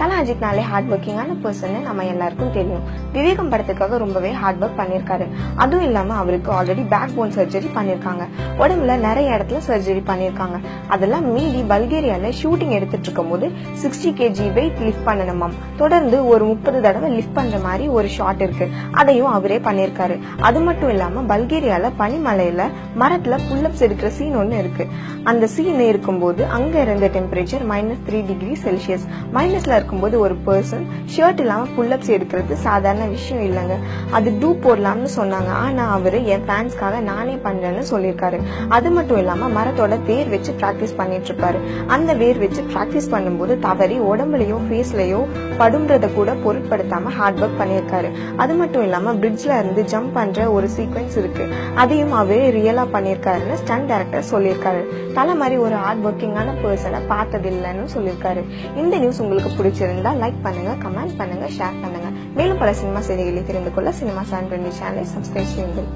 தல அஜித்னாலே heart ஒர்க்கிங்கான person நம்ம எல்லாருக்கும் தெரியும். விவேகம் படத்துக்காக ரொம்பவே ஹார்ட் ஒர்க் பண்ணிருக்காரு. அதுவும் இல்லாம அவருக்கு ஆல்ரெடி பேக் போன் சர்ஜரி பண்ணிருக்காங்க. உடம்புல நிறைய இடத்துல சர்ஜரி பண்ணிருக்காங்க. அதெல்லாம் மீறி பல்கேரியால ஷூட்டிங் எடுத்துட்டு இருக்கும் போது 60 kg வெயிட் லிஃப்ட் பண்ணணுமாம். தொடர்ந்து ஒரு 30 தடவை லிஃப்ட் பண்ற மாதிரி ஒரு ஷாட் இருக்கு. அதையும் அவரே பண்ணிருக்காரு. அது மட்டும் இல்லாம பல்கேரியால பனிமலையில மரத்துல புல்லப்ஸ் எடுக்கிற சீன் ஒண்ணு இருக்கு. அந்த சீன் இருக்கும்போது அங்க இருந்த டெம்பரேச்சர் -3 டிகிரி செல்சியஸ். மைனஸ்ல இருக்கும்போது ஒரு பர்சன் ஷர்ட் இல்லாம புல்லப்ஸ் எடுக்கிறது சாதாரண விஷயம் இல்லைங்க. அது டூ போடலாம்னு சொன்னாங்க. ஆனா அவரு என் ஃபேன்ஸ்க்காக நானே பண்றேன்னு சொல்லியிருக்காரு. அது மட்டும் இல்லாம மரத்தோட வேர் வச்சு பிராக்டிஸ் பண்ணிட்டு இருப்பாரு. அந்த வேர் வச்சு பிராக்டிஸ் பண்ணும்போது தவறி உடம்புலயோ ஃபேஸ்லயோ படும்ன்றத கூட பொருட்படுத்தாம ஹார்ட் ஒர்க் பண்ணியிருக்காரு. அது மட்டும் இல்லாம பிரிட்ஜ்ல இருந்து ஜம்ப் பண்ற ஒரு சீக்வன்ஸ் இருக்கு. அதையும் அவரே ரியலா பண்ணியிருக்காருன்னு ஸ்டண்ட் டைரக்டர் சொல்லியிருக்காரு. தல மாதிரி ஒரு ஹார்ட் ஒர்க்கிங்கான பர்சனை பார்த்தது இல்லைன்னு சொல்லியிருக்காரு. இந்த நியூஸ் உங்களுக்கு பிடிச்சிருந்தா லைக் பண்ணுங்க, கமெண்ட் பண்ணுங்க, ஷேர் பண்ணுங்க. மேலும் பல சினிமா செய்திகளை தெரிந்து கொள்ள சினிமா சான் சேனலை சப்ஸ்கிரைப் செய்யுங்கள்.